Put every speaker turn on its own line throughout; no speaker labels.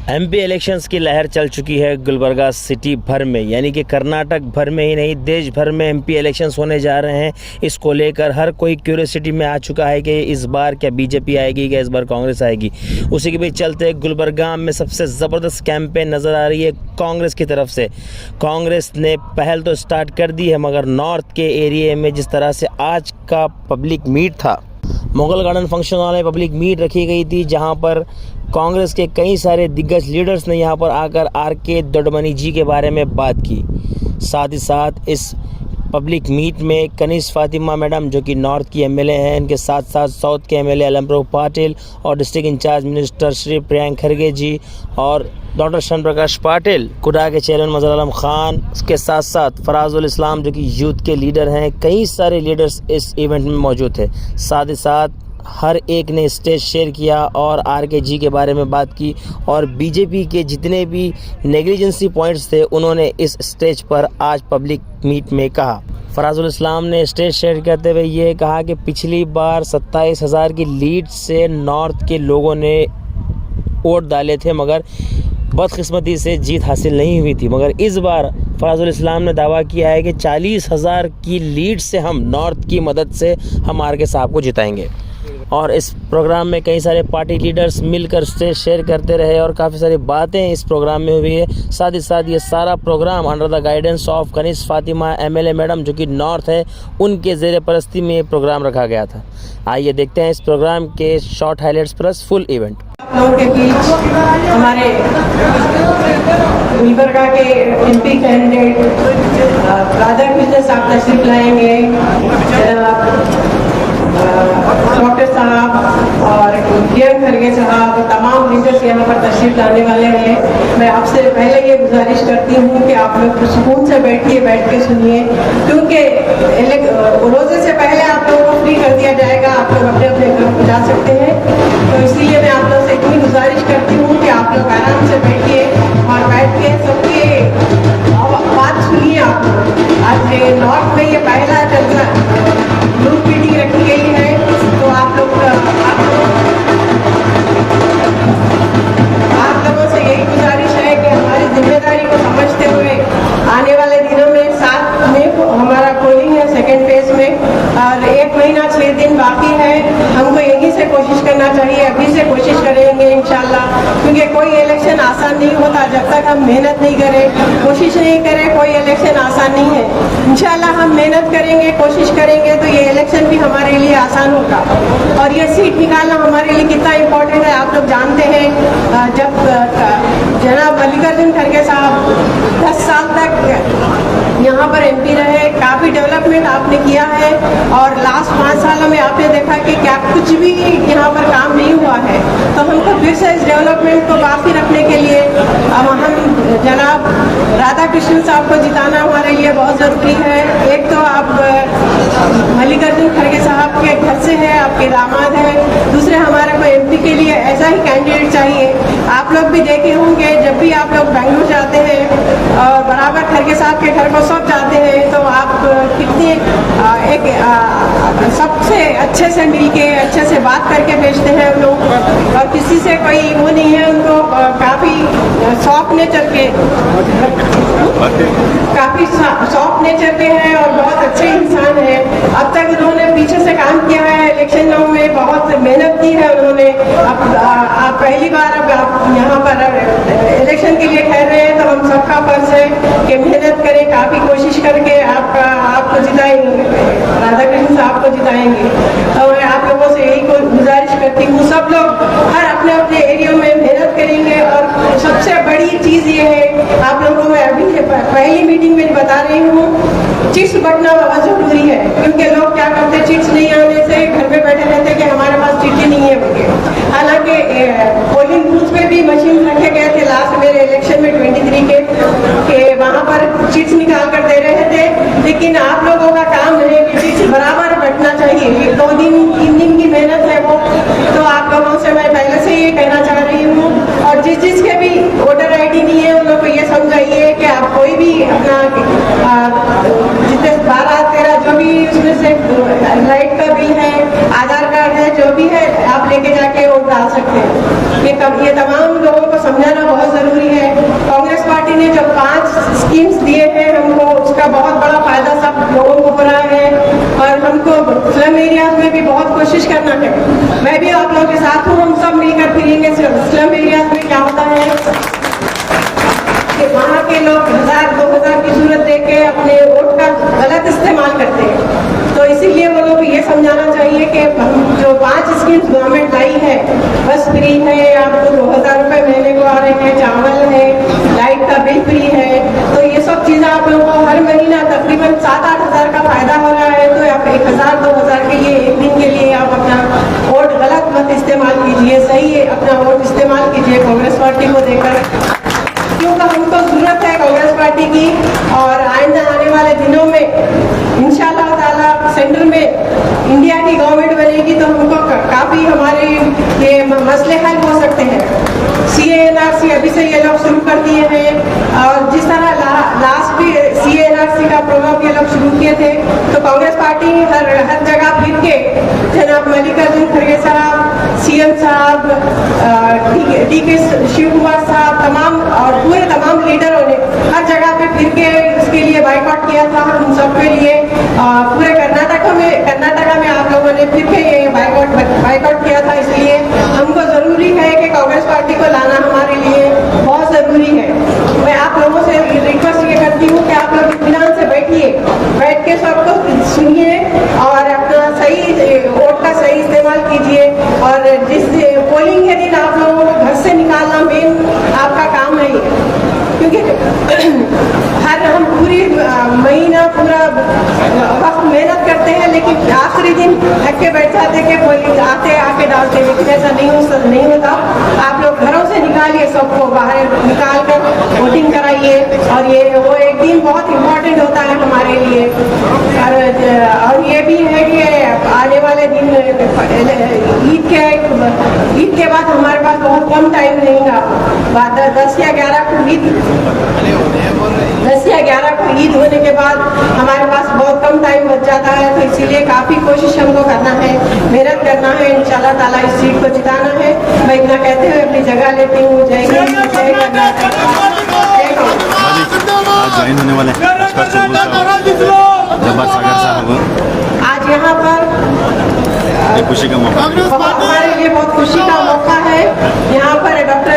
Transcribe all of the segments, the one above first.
MP elections की लहर चल चुकी है गुलबर्गा सिटी भर में, यानी कि कर्नाटक भर में ही नहीं देश भर में एमपी इलेक्शंस होने जा रहे हैं। इसको लेकर हर कोई क्यूरियोसिटी में आ चुका है कि इस बार क्या बीजेपी आएगी, क्या इस बार कांग्रेस आएगी। उसी के बीच चलते गुलबर्गा में सबसे ज़बरदस्त कैंपेन नज़र आ रही है कांग्रेस की तरफ से। कांग्रेस ने पहल तो स्टार्ट कर दी है, मगर नॉर्थ के एरिए में जिस तरह से आज का पब्लिक मीट था, मुगल गार्डन फंक्शन हॉल में पब्लिक मीट रखी गई थी, जहां पर कांग्रेस के कई सारे दिग्गज लीडर्स ने यहां पर आकर आर.के. दोडमनी जी के बारे में बात की। साथ ही साथ इस पब्लिक मीट में कनीज़ फातिमा मैडम जो कि नॉर्थ की एमएलए हैं, इनके साथ साथ साउथ के एमएलए अलमप्रभु पाटिल और district in charge minister Shri Priyank Kharge ji और डॉक्टर शरण प्रकाश पाटिल, कुडा के चेयरमैन मजहर आलम खान, उसके साथ साथ फराजुल इस्लाम जो कि यूथ के लीडर हैं। कई सारे लीडर्स इस इवेंट में मौजूद थे। साथ ही साथ हर एक ने स्टेज शेयर किया और आर.के. जी के बारे में बात की और बीजेपी के जितने भी नेग्लिजेंसी पॉइंट्स थे उन्होंने इस स्टेज पर आज पब्लिक मीट में कहा। फराजुल इस्लाम ने स्टेज शेयर करते हुए ये कहा कि पिछली बार 27,000 की लीड से नॉर्थ के लोगों ने वोट डाले थे, मगर बदकिस्मती से जीत हासिल नहीं हुई थी। मगर इस बार फराजुल इस्लाम ने दावा किया है कि 40,000 की लीड से हम नॉर्थ की मदद से हम आर.के. साहब को जिताएंगे। और इस प्रोग्राम में कई सारे पार्टी लीडर्स मिलकर स्टेज शेयर करते रहे और काफ़ी सारी बातें इस प्रोग्राम में हुई है। साथ ही साथ ये सारा programme under the guidance of Kaneez Fatima MLA madam जो कि नॉर्थ है, उनके ज़ेर परस्ती में ये प्रोग्राम रखा गया था। आइए देखते हैं इस प्रोग्राम के short highlights plus full event.
लोगों के बीच हमारे गुलबर्गा के एमपी कैंडिडेट राधा कृष्ण साहब तशरीफ लाएंगे। डॉक्टर साहब और प्रियंक खरगे साहब तमाम लीडर्स यहाँ पर तशरीफ लाने वाले हैं। मैं आपसे पहले ये गुजारिश करती हूँ कि आप लोग सुकून से बैठिए, बैठ के सुनिए, क्योंकि रोजे से पहले आप लोगों को फ्री कर दिया जाएगा, आप लोग अपने अपने घर को जा सकते हैं। तो इसलिए मैं आप लोग से इतनी गुजारिश करती हूँ कि आप लोग आराम से बैठिए और बैठ के सबके बात सुनिए। आप लोग आज नॉर्थ में ये पहला ग्रुप मीटिंग रखी गई है, तो आप लोगों से यही गुजारिश है कि हमारी जिम्मेदारी को समझते हुए आने वाले दिनों में 7 मई को हमारा पोलिंग है सेकेंड फेज में, और 1 महीना 6 दिन बाकी है। हमको यहीं से कोशिश करना चाहिए, अभी से कोशिश करेंगे इंशाल्लाह, क्योंकि कोई इलेक्शन आसान नहीं होता जब तक हम मेहनत नहीं करें, कोशिश नहीं करें। कोई इलेक्शन आसान नहीं है। इंशाल्लाह हम मेहनत करेंगे, कोशिश करेंगे तो ये इलेक्शन भी हमारे लिए आसान होगा। और ये सीट निकालना हमारे लिए कितना इम्पोर्टेंट है आप लोग जानते हैं। जब जनाब मल्लिकार्जुन खड़गे साहब 10 साल तक यहाँ पर एमपी रहे, काफ़ी डेवलपमेंट आपने किया है, और लास्ट 5 सालों में आपने देखा कि क्या कुछ भी यहाँ पर काम नहीं हुआ है। तो हमको फिर से इस डेवलपमेंट को बाकी रखने के लिए हम जनाब राधा कृष्ण साहब को जिताना हमारे लिए बहुत ज़रूरी है। एक तो आप मल्लिकार्जुन खड़गे साहब के घर से है, आपके दामाद हैं, दूसरे हमारे को एमपी के लिए ऐसा ही कैंडिडेट चाहिए। आप लोग भी देखे होंगे जब भी आप लोग बेंगलुरु जाते हैं और बराबर खड़गे साहब के घर को सब जाते हैं, तो आप कितने सबसे अच्छे से मिलके अच्छे से बात करके भेजते हैं हम लोग, और किसी से कोई वो नहीं है। उनको काफ़ी सॉफ्ट नेचर के हैं और बहुत अच्छे इंसान हैं। अब तक उन्होंने पीछे से काम किया है, इलेक्शनों में बहुत मेहनत की है उन्होंने। अब आप पहली बार अब आप यहाँ पर इलेक्शन के लिए ठहर रहे हैं, तो हम सबका फर्ज है कि मेहनत करें, काफ़ी कोशिश करके आपको जिताएंगे, राधा कृष्ण साहब को जिताएंगे। तो मैं आप लोगों से यही गुजारिश करती हूँ, सब लोग हर अपने अपने एरिया में मेहनत करेंगे। और सबसे बड़ी चीज़ ये है, आप लोगों को अभी पहली मीटिंग में बता रही हूँ, चिट्स बटना बहुत ज़रूरी है, क्योंकि लोग क्या करते, चिट्स नहीं आने से घर में बैठे रहते कि हमारे पास चिट्ठी नहीं है बोले। हालांकि पोलिंग बूथ पे भी मशीन रखे गए थे लास्ट मेरे इलेक्शन में 23 के वहाँ पर चिट्स निकाल कर दे रहे थे, लेकिन आप लोगों का काम है कि चिट्स बराबर बटना चाहिए। 2 दिन 3 दिन की मेहनत है वो, तो आप लोगों से मैं पहले से ये कहना चाह रही हूँ। और जिसके भी वोटर ID नहीं है उन लोगों को ये समझाइए कि आप कोई भी अपना जितने 12-13 जो भी उसमें से लाइट का बिल है, आधार कार्ड है, जो भी है आप लेके जाके वोट डाल सकते हैं। ये तमाम लोगों को समझाना बहुत करना है। मैं भी आप लोगों के साथ हूँ, हम सब मिलकर फिरेंगे। स्लम एरियाज में क्या होता है कि वहाँ के लोग 1000-2000 की सूरत देख के अपने वोट का गलत इस्तेमाल करते हैं। तो इसीलिए वो लोग ये समझाना चाहिए कि हम जो 5 स्कीम्स गवर्नमेंट लाई है, बस फ्री है, आपको 2000 रुपये महीने को आ रहे हैं, चावल है, लाइट का बिल फ्री है, तो ये सब चीज़ें आप लोगों को हर महीना तकरीबन 7-8 हज़ार का फायदा हो रहा है। तो आप 1000-2000 के लिए एक दिन के लिए आप अपना वोट गलत मत इस्तेमाल कीजिए, सही है अपना वोट इस्तेमाल कीजिए कांग्रेस पार्टी को देकर, क्योंकि हमको जरूरत है कांग्रेस पार्टी की। और आइंदा आने वाले दिनों में इंशाल्लाह ताला सेंटर में इंडिया की गवर्नमेंट बनेगी तो हमको काफ़ी हमारे ये मसले हल हो सकते हैं। CA/NRC अभी से ये लोग शुरू कर दिए हैं, और जिस तरह लास्ट भी CA/NRC का प्रोग्राम ये लोग शुरू किए थे, तो कांग्रेस पार्टी हर जगह फिर के जनाब मल्लिकार्जुन खड़गे साहब, CM साहब, DK शिव कुमार साहब, तमाम और पूरे तमाम लीडरों ने हर जगह पे फिर के इसके लिए बाइकआउट किया था हम सबके लिए। पूरे कर्नाटका में आप लोगों ने फिर के ये बाइकआउट किया था, इसलिए हमको ज़रूरी है कि कांग्रेस पार्टी को लाना हमारे लिए बहुत ज़रूरी है। मैं आप लोगों से रिक्वेस्ट ये करती हूँ कि आप लोग इत्मीनान से बैठ के सबको सुनिए और अपना सही वोट का सही इस्तेमाल कीजिए। और जिस पोलिंग के दिन आप लोगों को घर से निकालना मेन आपका काम है, क्योंकि हम पूरी महीना पूरा वक्त मेहनत करते हैं, लेकिन आखिरी दिन थक के बैठ जाते कि पोलिंग आके डालते, लेकिन ऐसा नहीं होता। आप लोग घरों से निकालिए, सबको बाहर निकाल कर वोटिंग कराइए, और ये वो एक दिन बहुत इम्पोर्टेंट होता है हमारे लिए। और ये भी है कि आने वाले दिन ईद के बाद हमारे पास बहुत कम टाइम रहेगा, 10 या 11 को ईद होने के बाद हमारे पास बहुत कम टाइम बच जाता है। तो इसीलिए काफ़ी कोशिश हमको करना है, मेहनत करना है, इंशाल्लाह ताला इस सीट को जिताना है। मैं इतना कहते हुए अपनी जगह लेती हूँ। जय हिंद, जय कर्नाटक, जय कांग्रेस।
आज ज्वाइन होने वाले जब्बार सागर साहब,
आज यहाँ पर
खुशी का मौका,
हमारे लिए बहुत खुशी का मौका है। यहाँ पर डॉक्टर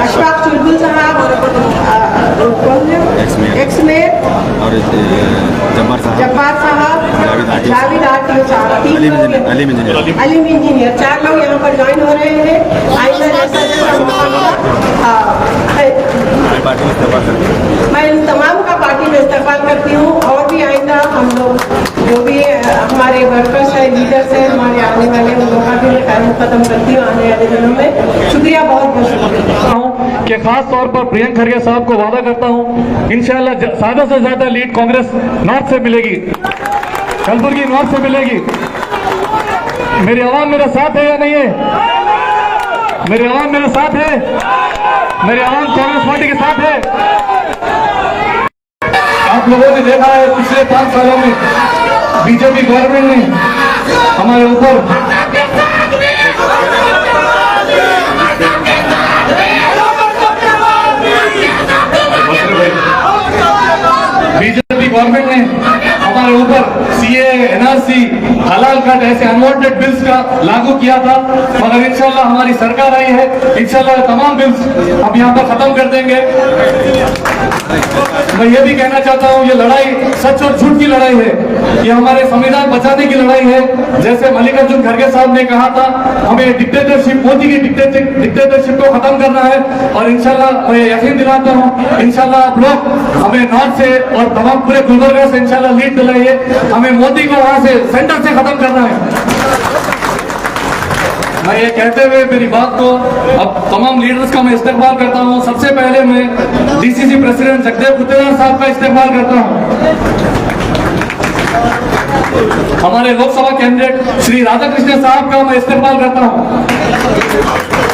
अशफाक चुलबुल साहब और एक्स मेयर
और
जब्बार साहब, जावेद आरटीओ साहब,
अलीम
इंजीनियर, 4 लोग यहाँ पर ज्वाइन हो रहे हैं। आइंदा जैसा मैं इन तमाम का पार्टी में इस्तेमाल करती हूँ, और भी आइंदा हम लोग जो भी हमारे वर्कर्स हैं, लीडर्स हैं, हमारे आने वाले उन लोगों का भी मैं ख्याल खत्म करती हूँ आने वाले दिनों में। शुक्रिया, बहुत बहुत शुक्रिया।
कि खास तौर पर प्रियंक खड़गे साहब को वादा करता हूं इंशाल्लाह ज्यादा से ज्यादा लीड कांग्रेस नॉर्थ से मिलेगी, कलबुर्गी नॉर्थ से मिलेगी। मेरी आवाम मेरा साथ है या नहीं है? मेरी आवाम मेरा साथ है, मेरी आवाम कांग्रेस पार्टी के साथ है। आप लोगों ने देखा है पिछले 5 सालों में बीजेपी गवर्नमेंट ने हमारे ऊपर बीजेपी गवर्नमेंट ने हमारे ऊपर CA/NRC, हलाल कट ऐसे अनवांटेड बिल्स का लागू किया था, मगर इंशाल्लाह हमारी सरकार आई है, इंशाल्लाह तमाम बिल्स हम यहाँ पर खत्म कर देंगे। मैं ये भी कहना चाहता हूँ, ये लड़ाई सच और झूठ की लड़ाई है, ये हमारे संविधान बचाने की लड़ाई है। जैसे मल्लिकार्जुन खड़गे साहब ने कहा था, हमें डिक्टेटरशिप, मोदी की डिक्टेटरशिप को खत्म करना है, और इंशाल्लाह मैं यकीन दिलाता हूँ इंशाल्लाह आप लोग हमें नॉर्थ से और तमाम पूरे गुलबर्गा से इंशाल्लाह लीड दिलाइए। हमें मोदी को वहां से सेंटर से खत्म करना है। मैं ये कहते हुए मेरी बात को अब तमाम लीडर्स का मैं इस्तेमाल करता हूँ। सबसे पहले मैं DCC प्रेसिडेंट जगदेव कुतेदार साहब का इस्तेमाल करता हूँ। हमारे लोकसभा कैंडिडेट श्री राधाकृष्ण साहब का मैं इस्तेमाल करता हूँ।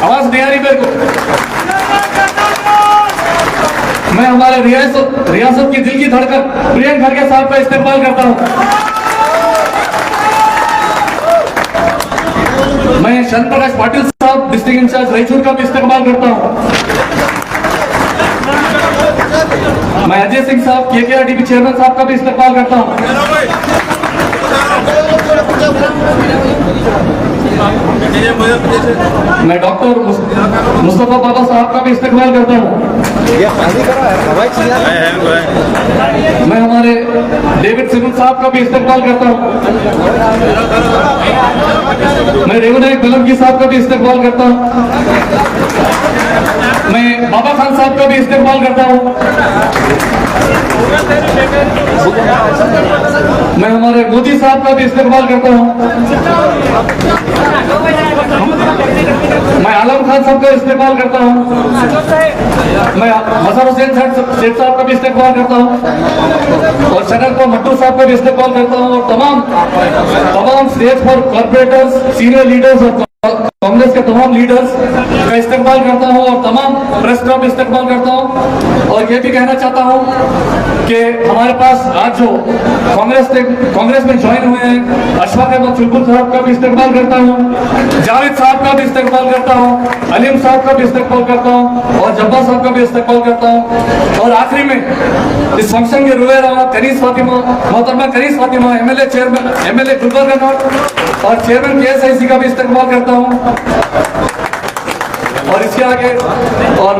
आवाज नहीं आ रही मेरे को? मैं हमारे रियासत की दिल की धड़कन प्रियंक खड़गे साहब का इस्तेमाल करता हूँ। मैं शरण प्रकाश पाटिल साहब डिस्ट्रिक्ट इंचार्ज रायचूर का भी इस्तेमाल करता हूँ। मैं अजय सिंह साहब KKRDB चेयरमैन साहब का भी इस्तेमाल करता हूँ। मैं डॉक्टर मुस्तफा बाबा साहब का भी इस्तेमाल करता हूँ। मैं हमारे डेविड सिमन साहब का भी इस्तेमाल करता हूँ। मैं रेवनायक बेलमकी साहब का भी इस्तेमाल करता हूँ। मैं बाबा खान साहब का भी इस्तेमाल करता हूँ। मैं हमारे मोदी साहब का भी इस्तेमाल करता हूँ। मैं आलम खान साहब का इस्तेमाल करता हूँ। मैं मजहर हुसैन सेठ साहब का भी इस्तेमाल करता हूँ और शरद मट्टू साहब का भी इस्तेमाल करता हूँ और तमाम स्टेज पर कॉर्पोरेटर्स, सीनियर लीडर्स और कांग्रेस के तमाम लीडर्स का इस्तेमाल करता हूं और तमाम प्रेस का भी इस्तेमाल करता हूं। और ये भी कहना चाहता हूं कि हमारे पास आज जो कांग्रेस में ज्वाइन हुए हैं, अशफाक अहमद चुलबुल साहब का भी इस्तेमाल करता हूं, जावेद साहब का भी इस्तेमाल करता हूं, अलीम साहब का भी इस्तेमाल करता हूं और जब्बार साहब का भी इस्तेमाल करता हूं। और आखिरी में इस फंक्शन के रुए रवा कनीज फातिमा, मोहतरमा कनीज फातिमा, एमएलए गुलबर्गा नॉर्थ और चेयरमैन KSIC का भी इस्तेमाल करता हूं। और इसके आगे और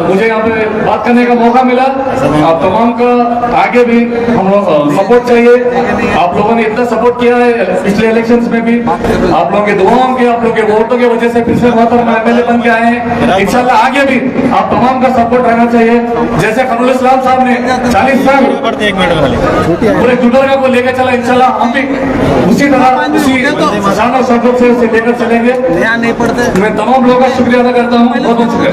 मुझे यहाँ पे बात करने का मौका मिला। आप तमाम का आगे भी हम लोग सपोर्ट चाहिए। आप लोगों ने इतना सपोर्ट किया है पिछले इलेक्शंस में भी, आप लोगों के दुआओं के, आप लोगों के वोटों की वजह से पिछले मोहतरमा MLA बन के आए हैं। इंशाल्लाह आगे भी आप तमाम का सपोर्ट रहना चाहिए। जैसे खनुल इस्लाम साहब ने 40 साल पूरे गुलबर्गा को लेकर चला, इंशाल्लाह हम भी उसी तरह उसी शान और शौकत से उसे लेकर चलेंगे। मैं तमाम लोगों का शुक्रिया अदा करता हूँ। बहुत बहुत शुक्रिया।